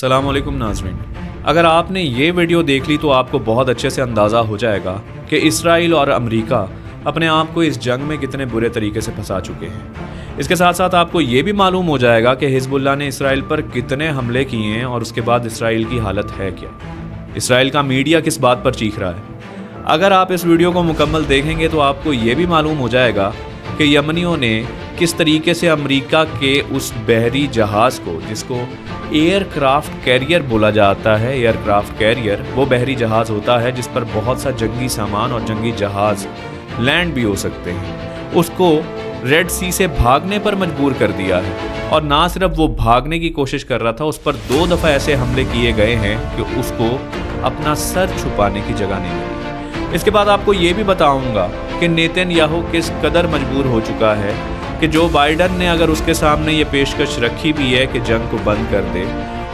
अस्सलाम वालेकुम नाज़रीन। अगर आपने ये वीडियो देख ली तो आपको बहुत अच्छे से अंदाज़ा हो जाएगा कि इसराइल और अमेरिका अपने आप को इस जंग में कितने बुरे तरीके से फंसा चुके हैं। इसके साथ साथ आपको ये भी मालूम हो जाएगा कि हिजबुल्लाह ने इसराइल पर कितने हमले किए हैं और उसके बाद इसराइल की हालत है क्या। इसराइल का मीडिया किस बात पर चीख रहा है। अगर आप इस वीडियो को मुकम्मल देखेंगे तो आपको ये भी मालूम हो जाएगा कि यमनियों ने किस तरीके से अमेरिका के उस बहरी जहाज़ को, जिसको एयरक्राफ्ट कैरियर बोला जाता है, एयरक्राफ्ट कैरियर वो बहरी जहाज़ होता है जिस पर बहुत सा जंगी सामान और जंगी जहाज़ लैंड भी हो सकते हैं, उसको रेड सी से भागने पर मजबूर कर दिया है। और ना सिर्फ वो भागने की कोशिश कर रहा था, उस पर 2 दफ़ा ऐसे हमले किए गए हैं कि उसको अपना सर छुपाने की जगह नहीं मिली। इसके बाद आपको ये भी बताऊंगा कि नेतन्याहू किस कदर मजबूर हो चुका है कि जो बाइडन ने अगर उसके सामने ये पेशकश रखी भी है कि जंग को बंद कर दे,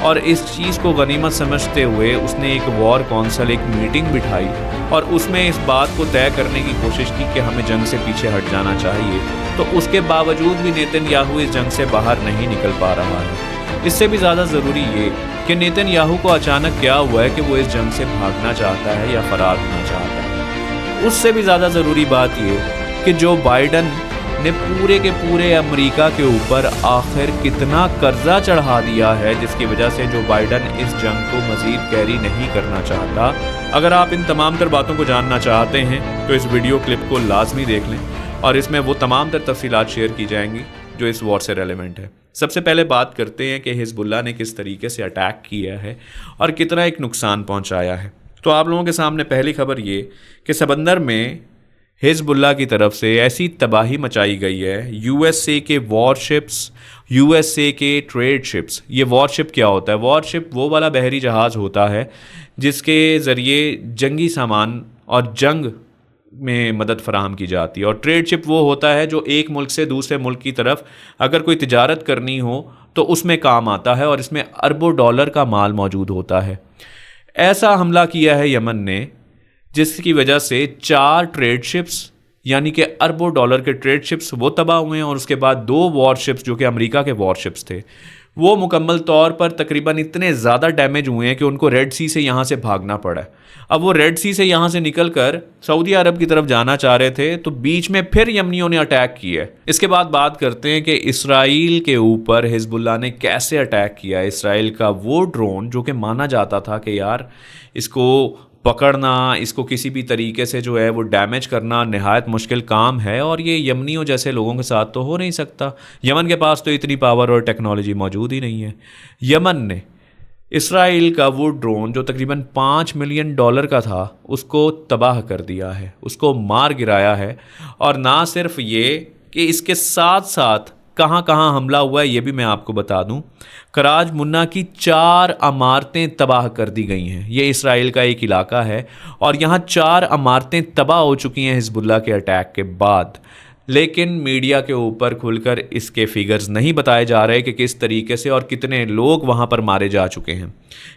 और इस चीज़ को गनीमत समझते हुए उसने एक वॉर कौंसिल, एक मीटिंग बिठाई और उसमें इस बात को तय करने की कोशिश की कि हमें जंग से पीछे हट जाना चाहिए, तो उसके बावजूद भी नेतन्याहू इस जंग से बाहर नहीं निकल पा रहा है। इससे भी ज़्यादा ज़रूरी ये कि नेतन्याहू को अचानक क्या हुआ है कि वो इस जंग से भागना चाहता है या फरार होना चाहता है। उससे भी ज़्यादा ज़रूरी बात ये कि जो बाइडन ने पूरे के पूरे अमेरिका के ऊपर आखिर कितना कर्जा चढ़ा दिया है, जिसकी वजह से जो बाइडन इस जंग को मज़ीद कैरी नहीं करना चाहता। अगर आप इन तमाम तर बातों को जानना चाहते हैं तो इस वीडियो क्लिप को लाजमी देख लें और इसमें वो तमाम तर तफसीलात शेयर की जाएंगी जो इस वॉर से रेलेवेंट है। सबसे पहले बात करते हैं कि हिजबुल्लाह ने किस तरीके से अटैक किया है और कितना एक नुकसान पहुँचाया है। तो आप लोगों के सामने पहली खबर ये कि समंदर में हिजबुल्लाह की तरफ से ऐसी तबाही मचाई गई है। यूएसए के वॉरशिप्स, यूएसए के ट्रेड शिप्स। ये वॉरशिप क्या होता है? वॉरशिप वो वाला बहरी जहाज़ होता है जिसके ज़रिए जंगी सामान और जंग में मदद फराहम की जाती है। और ट्रेड शिप वो होता है जो एक मुल्क से दूसरे मुल्क की तरफ अगर कोई तिजारत करनी हो तो उसमें काम आता है और इसमें अरबों डॉलर का माल मौजूद होता है। ऐसा हमला किया है यमन ने जिसकी वजह से 4 ट्रेड शिप्स यानी कि अरबों डॉलर के ट्रेड शिप्स वो तबाह हुए हैं और उसके बाद 2 वॉरशिप्स जो कि अमेरिका के वॉरशिप्स थे वो मुकम्मल तौर पर तकरीबन इतने ज़्यादा डैमेज हुए हैं कि उनको रेड सी से यहाँ से भागना पड़ा है। अब वो रेड सी से यहाँ से निकल कर सऊदी अरब की तरफ जाना चाह रहे थे तो बीच में फिर यमनियों ने अटैक किया है। इसके बाद बात करते हैं कि इसराइल के ऊपर हिजबुल्लाह ने कैसे अटैक किया। इसराइल का वो ड्रोन जो कि माना जाता था कि यार इसको पकड़ना, इसको किसी भी तरीके से जो है वो डैमेज करना नहायत मुश्किल काम है और ये यमनियों जैसे लोगों के साथ तो हो नहीं सकता। यमन के पास तो इतनी पावर और टेक्नोलॉजी मौजूद ही नहीं है। यमन ने इसराइल का वो ड्रोन जो तकरीबन $5 मिलियन का था उसको तबाह कर दिया है, उसको मार गिराया है। और ना सिर्फ ये कि इसके साथ साथ कहाँ कहाँ हमला हुआ है ये भी मैं आपको बता दूं। कराज मुन्ना की 4 इमारतें तबाह कर दी गई हैं। ये इसराइल का एक इलाका है और यहाँ 4 इमारतें तबाह हो चुकी हैं हिजबुल्लाह के अटैक के बाद। लेकिन मीडिया के ऊपर खुलकर इसके फिगर्स नहीं बताए जा रहे कि किस तरीके से और कितने लोग वहाँ पर मारे जा चुके हैं।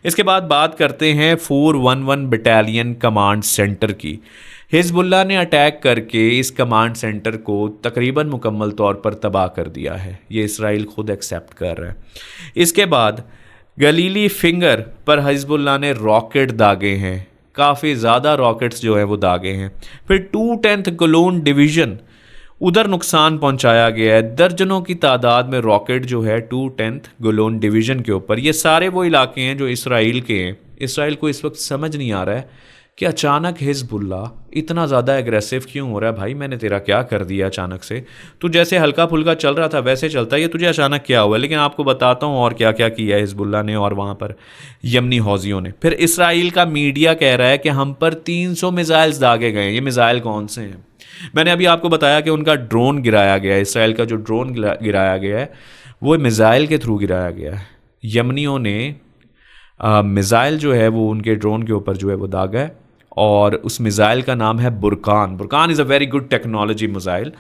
इसके बाद बात करते हैं 411 बटालियन कमांड सेंटर की। हिजबुल्लाह ने अटैक करके इस कमांड सेंटर को तकरीबन मुकम्मल तौर पर तबाह कर दिया है। ये इसराइल खुद एक्सेप्ट कर रहा है। इसके बाद गलीली फिंगर पर हिजबुल्लाह ने रॉकेट दागे हैं, काफ़ी ज़्यादा रॉकेट्स जो हैं वो दागे हैं। फिर 210th गोलन डिवीज़न उधर नुकसान पहुंचाया गया है। दर्जनों की तादाद में रॉकेट जो है 210th गोलन डिवीज़न के ऊपर। ये सारे वो इलाके हैं जो इसराइल के हैं। इसराइल को इस वक्त समझ नहीं आ रहा है कि अचानक हिजबुल्लाह इतना ज़्यादा एग्रेसिव क्यों हो रहा है। भाई मैंने तेरा क्या कर दिया अचानक से? तू जैसे हल्का फुल्का चल रहा था वैसे चलता है, ये तुझे अचानक क्या हुआ? लेकिन आपको बताता हूँ और क्या क्या किया है हिजबुल्लाह ने और वहाँ पर यमनी हौजियों ने। फिर इसराइल का मीडिया कह रहा है कि हम पर 300 मिसाइल्स दागे गए हैं। ये मिसाइल कौन से हैं? मैंने अभी आपको बताया कि उनका ड्रोन गिराया गया है। इसराइल का जो ड्रोन गिराया गया है वो मिसाइल के थ्रू गिराया गया है। यमनियों ने मिसाइल जो है वो उनके ड्रोन के ऊपर जो है वो दागा है और उस मिसाइल का नाम है Burkan. Burkan is a very good technology missile.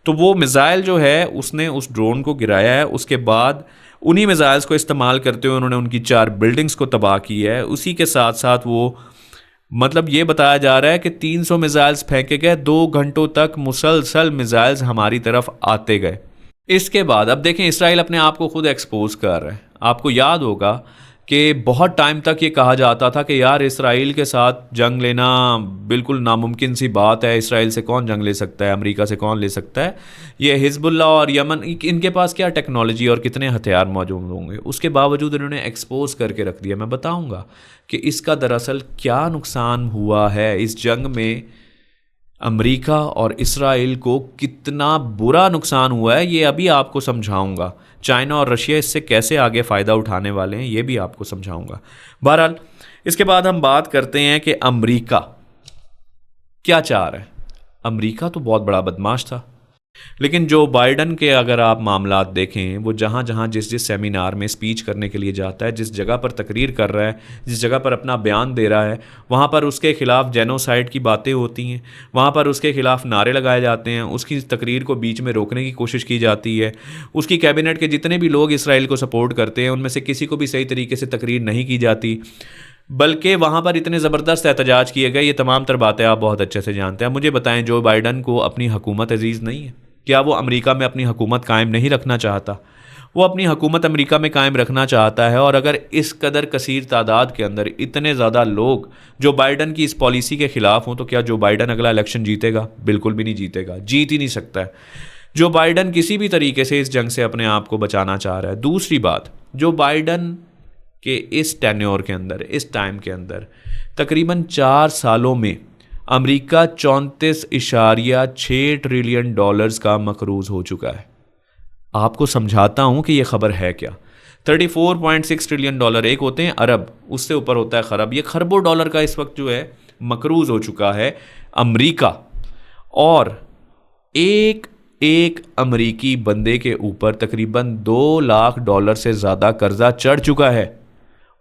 तो वो मिसाइल जो है उसने उस ड्रोन को गिराया है। उसके बाद उन्हीं मिसाइल्स को इस्तेमाल करते हुए उन्होंने उनकी 4 बिल्डिंग्स को तबाह की है। उसी के साथ साथ वो मतलब ये बताया जा रहा है कि 300 मिसाइल्स फेंके गए, 2 घंटों तक मुसलसल मिसाइल्स हमारी तरफ आते गए। इसके बाद अब देखें इसराइल अपने आप को खुद एक्सपोज कर रहा है। आपको याद होगा कि बहुत टाइम तक ये कहा जाता था कि यार इसराइल के साथ जंग लेना बिल्कुल नामुमकिन सी बात है, इसराइल से कौन जंग ले सकता है, अमेरिका से कौन ले सकता है, ये हिजबुल्ला और यमन इनके पास क्या टेक्नोलॉजी और कितने हथियार मौजूद होंगे। उसके बावजूद इन्होंने एक्सपोज करके रख दिया। मैं बताऊंगा कि इसका दरअसल क्या नुकसान हुआ है, इस जंग में अमेरिका और इसराइल को कितना बुरा नुकसान हुआ है, ये अभी आपको समझाऊंगा। चाइना और रशिया इससे कैसे आगे फ़ायदा उठाने वाले हैं, ये भी आपको समझाऊंगा। बहरहाल इसके बाद हम बात करते हैं कि अमेरिका क्या चाह रहा है। अमेरिका तो बहुत बड़ा बदमाश था, लेकिन जो बाइडन के अगर आप मामलात देखें, वो जहाँ जहाँ जिस जिस सेमिनार में स्पीच करने के लिए जाता है, जिस जगह पर तकरीर कर रहा है, जिस जगह पर अपना बयान दे रहा है, वहाँ पर उसके खिलाफ जेनोसाइड की बातें होती हैं, वहाँ पर उसके खिलाफ नारे लगाए जाते हैं, उसकी तकरीर को बीच में रोकने की कोशिश की जाती है। उसकी कैबिनेट के जितने भी लोग इसराइल को सपोर्ट करते हैं, उनमें से किसी को भी सही तरीके से तकरीर नहीं की जाती, बल्कि वहाँ पर इतने ज़बरदस्त एहतजाज किए गए। ये तमाम तर बातें आप बहुत अच्छे से जानते हैं। मुझे बताएं, जो बाइडन को अपनी हुकूमत अजीज़ नहीं है? क्या वो अमेरिका में अपनी हुकूमत कायम नहीं रखना चाहता? वो अपनी हुकूमत अमेरिका में कायम रखना चाहता है। और अगर इस कदर कसीर तादाद के अंदर इतने ज़्यादा लोग जो बाइडन की इस पॉलिसी के ख़िलाफ़ हों, तो क्या जो बाइडन अगला इलेक्शन जीतेगा? बिल्कुल भी नहीं जीतेगा, जीत ही नहीं सकता है। जो बाइडन किसी भी तरीके से इस जंग से अपने आप को बचाना चाह रहा है। दूसरी बात, जो बाइडन कि इस टेन्योर के अंदर, इस टाइम के अंदर तकरीबन 4 सालों में अमेरिका 34.6 ट्रिलियन डॉलर्स का मकरूज़ हो चुका है। आपको समझाता हूँ कि ये ख़बर है क्या। 34.6 ट्रिलियन डॉलर, एक होते हैं अरब, उससे ऊपर होता है खरब। ये खरबों डॉलर का इस वक्त जो है मकरूज़ हो चुका है अमेरिका। और एक एक अमेरिकी बंदे के ऊपर तकरीबन 2 लाख डॉलर से ज़्यादा कर्जा चढ़ चुका है।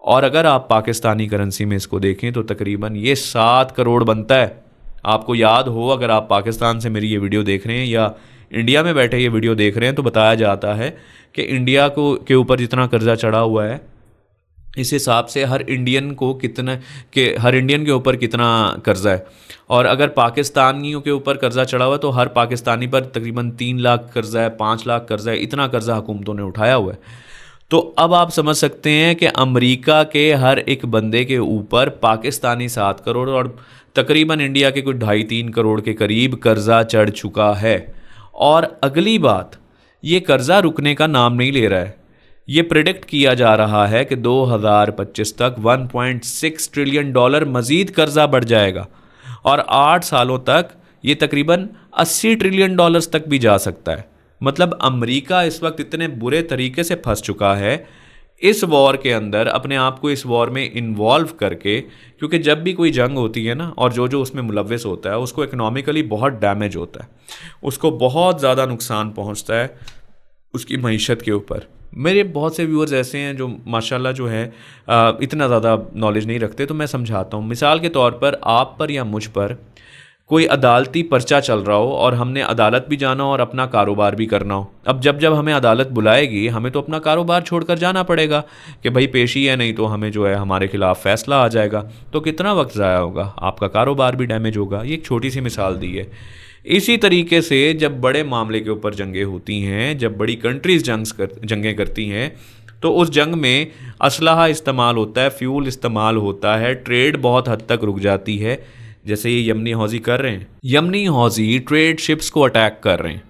और अगर आप पाकिस्तानी करेंसी में इसको देखें तो तकरीबन ये 7 करोड़ बनता है। आपको याद हो, अगर आप पाकिस्तान से मेरी ये वीडियो देख रहे हैं या इंडिया में बैठे ये वीडियो देख रहे हैं, तो बताया जाता है कि इंडिया को के ऊपर जितना कर्जा चढ़ा हुआ है, इस हिसाब से हर इंडियन के ऊपर कितना कर्जा है। और अगर पाकिस्तानियों के ऊपर कर्जा चढ़ा हुआ है तो हर पाकिस्तानी पर तकरीबन 3 लाख कर्जा है, 5 लाख कर्जा है। इतना कर्जा हुकूमतों ने उठाया हुआ है। तो अब आप समझ सकते हैं कि अमेरिका के हर एक बंदे के ऊपर पाकिस्तानी 7 करोड़ और तकरीबन इंडिया के कुछ 2.5-3 करोड़ के करीब कर्जा चढ़ चुका है। और अगली बात, ये कर्जा रुकने का नाम नहीं ले रहा है। ये प्रिडिक्ट किया जा रहा है कि 2025 तक 1.6 ट्रिलियन डॉलर मज़ीद कर्जा बढ़ जाएगा और 8 सालों तक ये तकरीबन 80 ट्रिलियन डॉलर्स तक भी जा सकता है। मतलब अमेरिका इस वक्त इतने बुरे तरीके से फंस चुका है इस वॉर के अंदर, अपने आप को इस वॉर में इन्वॉल्व करके। क्योंकि जब भी कोई जंग होती है ना, और जो उसमें मुलव्वस होता है, उसको इकनॉमिकली बहुत डैमेज होता है, उसको बहुत ज़्यादा नुकसान पहुंचता है उसकी मईशत के ऊपर। मेरे बहुत से व्यूअर्स ऐसे हैं जो माशाल्लाह जो है इतना ज़्यादा नॉलेज नहीं रखते, तो मैं समझाता हूँ। मिसाल के तौर पर आप पर या मुझ पर कोई अदालती पर्चा चल रहा हो और हमने अदालत भी जाना हो और अपना कारोबार भी करना हो। अब जब हमें अदालत बुलाएगी, हमें तो अपना कारोबार छोड़कर जाना पड़ेगा कि भाई पेशी है, नहीं तो हमें जो है हमारे खिलाफ फैसला आ जाएगा। तो कितना वक्त ज़ाया होगा, आपका कारोबार भी डैमेज होगा। ये एक छोटी सी मिसाल दी है। इसी तरीके से जब बड़े मामले के ऊपर जंगें होती हैं, जब बड़ी कंट्रीज़ जंगें करती हैं, तो उस जंग में असलहा इस्तेमाल होता है, फ्यूल इस्तेमाल होता है, ट्रेड बहुत हद तक रुक जाती है। जैसे ये यमनी हौज़ी कर रहे हैं, यमनी हौज़ी ट्रेड शिप्स को अटैक कर रहे हैं,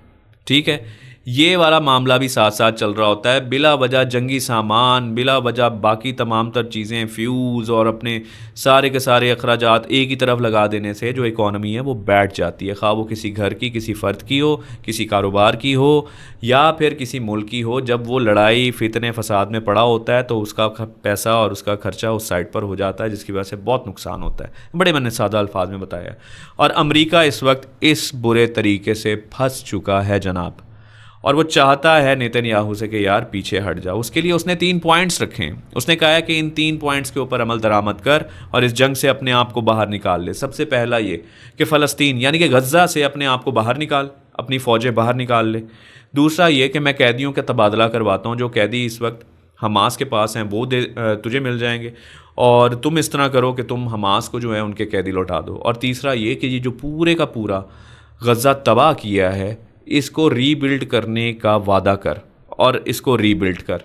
ठीक है। ये वाला मामला भी साथ साथ चल रहा होता है। बिला वजह जंगी सामान, बिला वजह बाकी तमाम तर चीज़ें, फ्यूज़ और अपने सारे के सारे अखराजात एक ही तरफ लगा देने से जो इकॉनमी है वो बैठ जाती है। खा वो किसी घर की, किसी फ़र्द की हो, किसी कारोबार की हो या फिर किसी मुल्क की हो। जब वो लड़ाई फितने फसाद में पड़ा होता है तो उसका पैसा और उसका खर्चा उस साइड पर हो जाता है, जिसकी वजह से बहुत नुकसान होता है। बड़े मैंने सादा अल्फाज में बताया। और अमेरिका इस वक्त इस बुरे तरीके से फंस चुका है जनाब, और वो चाहता है नेतन्याहू से कि यार पीछे हट जाओ। उसके लिए उसने 3 पॉइंट्स रखे हैं। उसने कहा है कि इन 3 पॉइंट्स के ऊपर अमल दरामद कर और इस जंग से अपने आप को बाहर निकाल ले। सबसे पहला ये कि फ़लस्तीन यानी कि गज़ा से अपने आप को बाहर निकाल, अपनी फ़ौजें बाहर निकाल ले। दूसरा ये कि मैं कैदियों का तबादला करवाता हूँ, जो कैदी इस वक्त हमास के पास हैं वो तुझे मिल जाएंगे, और तुम इस तरह करो कि तुम हमास को जो है उनके कैदी लौटा दो। और तीसरा ये कि ये जो पूरे का पूरा गज़ा तबाह किया है, इसको रीबिल्ड करने का वादा कर और इसको रीबिल्ड कर।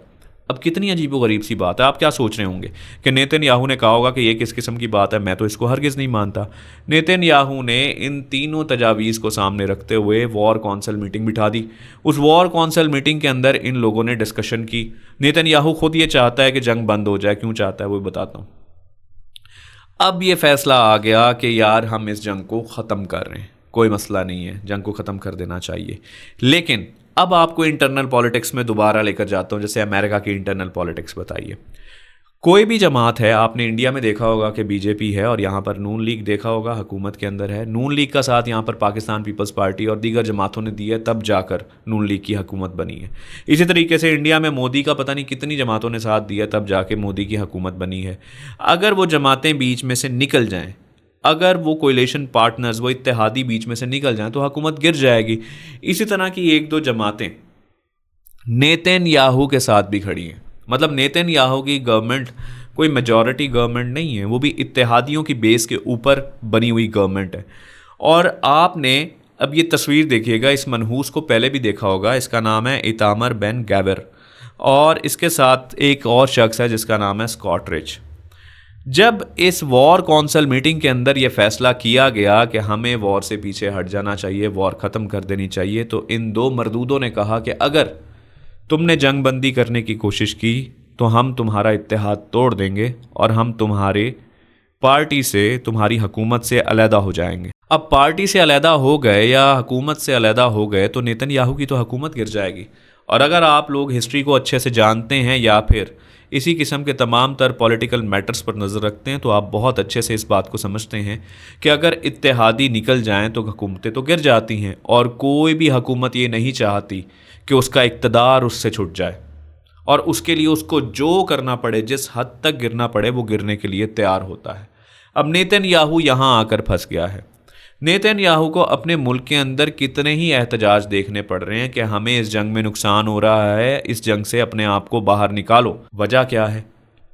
अब कितनी अजीबोगरीब सी बात है। आप क्या सोच रहे होंगे कि नेतन्याहू ने कहा होगा कि ये किस किस्म की बात है, मैं तो इसको हरगिज़ नहीं मानता। नेतन्याहू ने इन तीनों तजावीज़ को सामने रखते हुए वॉर कौंसिल मीटिंग बिठा दी। उस वॉर कौंसिल मीटिंग के अंदर इन लोगों ने डिस्कशन की। नेतन्याहू खुद ये चाहता है कि जंग बंद हो जाए। क्यों चाहता है वो बताता हूँ। अब ये फैसला आ गया कि यार हम इस जंग को ख़त्म कर रहे हैं, कोई मसला नहीं है, जंग को ख़त्म कर देना चाहिए। लेकिन अब आपको इंटरनल पॉलिटिक्स में दोबारा लेकर जाता हूँ, जैसे अमेरिका की इंटरनल पॉलिटिक्स बताइए। कोई भी जमात है, आपने इंडिया में देखा होगा कि बीजेपी है और यहाँ पर नून लीग देखा होगा हुकूमत के अंदर है। नून लीग का साथ यहाँ पर पाकिस्तान पीपल्स पार्टी और दीगर जमातों ने दिया, तब जाकर नून लीग की हुकूमत बनी है। इसी तरीके से इंडिया में मोदी का पता नहीं कितनी जमातों ने साथ दिया, तब जाके मोदी की हुकूमत बनी है। अगर वो जमातें बीच में से निकल जाएँ, अगर वो कोलिशन पार्टनर्स, वो इत्तेहादी बीच में से निकल जाएं, तो हुकूमत गिर जाएगी। इसी तरह की एक दो जमातें नेतन्याहू के साथ भी खड़ी हैं। मतलब नेतन्याहू की गवर्नमेंट कोई मेजॉरिटी गवर्नमेंट नहीं है, वो भी इत्तेहादियों की बेस के ऊपर बनी हुई गवर्नमेंट है। और आपने अब ये तस्वीर देखिएगा, इस मनहूस को पहले भी देखा होगा। इसका नाम है इतामर बेन गैवर और इसके साथ एक और शख्स है जिसका नाम है स्कॉट रिच। जब इस वॉर कौंसिल मीटिंग के अंदर यह फैसला किया गया कि हमें वॉर से पीछे हट जाना चाहिए, वॉर ख़त्म कर देनी चाहिए, तो इन दो मरदूदों ने कहा कि अगर तुमने जंग बंदी करने की कोशिश की तो हम तुम्हारा इत्तेहाद तोड़ देंगे और हम तुम्हारे पार्टी से, तुम्हारी हुकूमत से अलहदा हो जाएंगे। अब पार्टी से अलहदा हो गए या हुकूमत से अलहदा हो गए तो नेतन्याहू की तो हुकूमत गिर जाएगी। और अगर आप लोग हिस्ट्री को अच्छे से जानते हैं या फिर इसी किस्म के तमाम तर पॉलिटिकल मैटर्स पर नज़र रखते हैं, तो आप बहुत अच्छे से इस बात को समझते हैं कि अगर इत्तेहादी निकल जाएं तो हुकूमतें तो गिर जाती हैं और कोई भी हुकूमत ये नहीं चाहती कि उसका इक़्तिदार उससे छूट जाए और उसके लिए उसको जो करना पड़े, जिस हद तक गिरना पड़े, वो गिरने के लिए तैयार होता है। अब नेतन्याहू यहाँ आकर फंस गया है। नेतन्याहू को अपने मुल्क के अंदर कितने ही एहतजाज देखने पड़ रहे हैं कि हमें इस जंग में नुकसान हो रहा है, इस जंग से अपने आप को बाहर निकालो। वजह क्या है?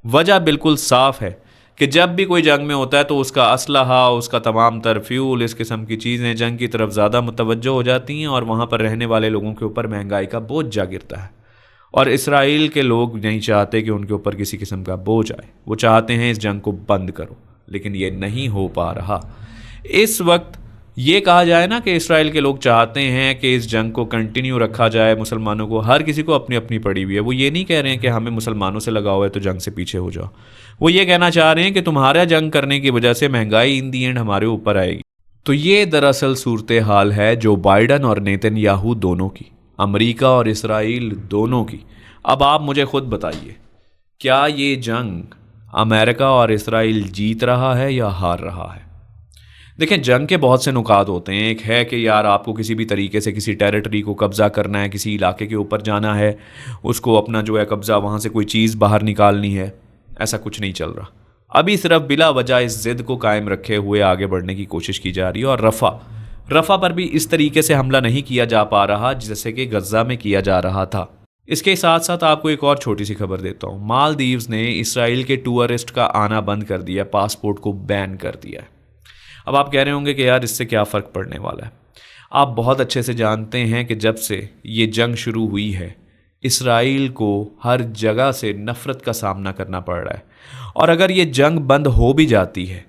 वजह बिल्कुल साफ है कि जब भी कोई जंग में होता है तो उसका असलहा, उसका तमाम तर फ्यूल, इस किस्म की चीज़ें जंग की तरफ ज़्यादा मुतवज्जो हो जाती हैं और वहाँ पर रहने वाले लोगों के ऊपर महंगाई का बोझ जा गिरता है। और इसराइल के लोग नहीं चाहते कि उनके ऊपर किसी किस्म का बोझ आए, वो चाहते हैं इस जंग को बंद करो, लेकिन ये नहीं हो पा रहा। इस वक्त ये कहा जाए ना कि इसराइल के लोग चाहते हैं कि इस जंग को कंटिन्यू रखा जाए, मुसलमानों को, हर किसी को अपनी अपनी पड़ी हुई है। वो ये नहीं कह रहे हैं कि हमें मुसलमानों से लगाव है तो जंग से पीछे हो जाओ। वो ये कहना चाह रहे हैं कि तुम्हारा जंग करने की वजह से महंगाई इन दी एंड हमारे ऊपर आएगी। तो ये दरअसल सूरत हाल है जो बाइडन और नेतन्याहू दोनों की, अमेरिका और इसराइल दोनों की। अब आप मुझे खुद बताइए, क्या ये जंग अमेरिका और इसराइल जीत रहा है या हार रहा है? देखें, जंग के बहुत से नुकात होते हैं। एक है कि यार आपको किसी भी तरीके से किसी टेरिटरी को कब्ज़ा करना है, किसी इलाके के ऊपर जाना है, उसको अपना जो है कब्ज़ा, वहाँ से कोई चीज़ बाहर निकालनी है। ऐसा कुछ नहीं चल रहा। अभी सिर्फ बिला वजह इस ज़िद को कायम रखे हुए आगे बढ़ने की कोशिश की जा रही है। और रफ़ा पर भी इस तरीके से हमला नहीं किया जा पा रहा जैसे कि गज़ा में किया जा रहा था। इसके साथ साथ आपको एक और छोटी सी खबर देता हूँ। मालदीव्स ने इसराइल के टूरिस्ट का आना बंद कर दिया, पासपोर्ट को बैन कर दिया है। अब आप कह रहे होंगे कि यार इससे क्या फ़र्क पड़ने वाला है। आप बहुत अच्छे से जानते हैं कि जब से ये जंग शुरू हुई है, इसराइल को हर जगह से नफ़रत का सामना करना पड़ रहा है। और अगर ये जंग बंद हो भी जाती है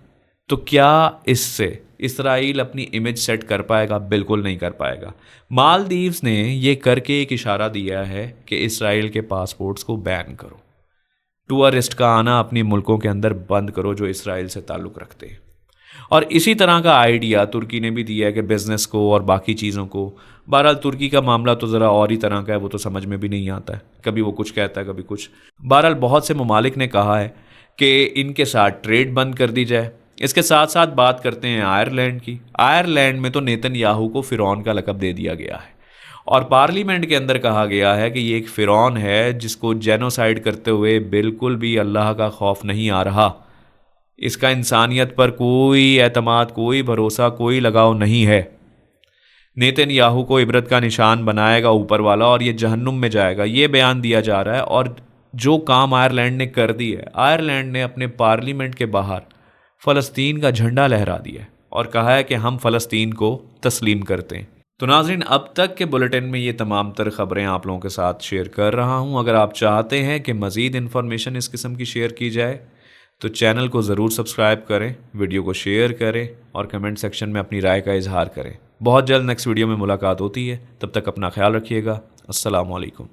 तो क्या इससे इसराइल अपनी इमेज सेट कर पाएगा? बिल्कुल नहीं कर पाएगा। मालदीव्स ने ये करके एक इशारा दिया है कि इसराइल के पासपोर्ट्स को बैन करो, टूरिस्ट का आना अपनी मुल्कों के अंदर बंद करो जो इसराइल से ताल्लुक़ रखते हैं। और इसी तरह का आइडिया तुर्की ने भी दिया है कि बिज़नेस को और बाकी चीज़ों को। बहरहाल तुर्की का मामला तो ज़रा और ही तरह का है, वो तो समझ में भी नहीं आता है, कभी वो कुछ कहता है कभी कुछ। बहरहाल बहुत से ममालिक ने कहा है कि इनके साथ ट्रेड बंद कर दी जाए। इसके साथ साथ बात करते हैं आयरलैंड की। आयरलैंड में तो नेतन्याहू को फ़िरौन का लक़ब दे दिया गया है और पार्लियामेंट के अंदर कहा गया है कि ये एक फ़िरौन है जिसको जेनोसाइड करते हुए बिल्कुल भी अल्लाह का खौफ नहीं आ रहा। इसका इंसानियत पर कोई एतमाद, कोई भरोसा, कोई लगाव नहीं है। नेतन्याहू को इबरत का निशान बनाएगा ऊपर वाला और ये जहन्नुम में जाएगा, ये बयान दिया जा रहा है। और जो काम आयरलैंड ने कर दी है, आयरलैंड ने अपने पार्लियामेंट के बाहर फ़लस्तीन का झंडा लहरा दिया है और कहा है कि हम फ़लस्तीन को तस्लीम करते हैं। तो नाज़रीन, अब तक के बुलेटिन में ये तमाम तर ख़बरें आप लोगों के साथ शेयर कर रहा हूँ। अगर आप चाहते हैं कि मज़ीद इन्फॉर्मेशन इस किस्म की शेयर की जाए तो चैनल को ज़रूर सब्सक्राइब करें, वीडियो को शेयर करें और कमेंट सेक्शन में अपनी राय का इजहार करें। बहुत जल्द नेक्स्ट वीडियो में मुलाकात होती है, तब तक अपना ख्याल रखिएगा। अस्सलामु अलैकुम।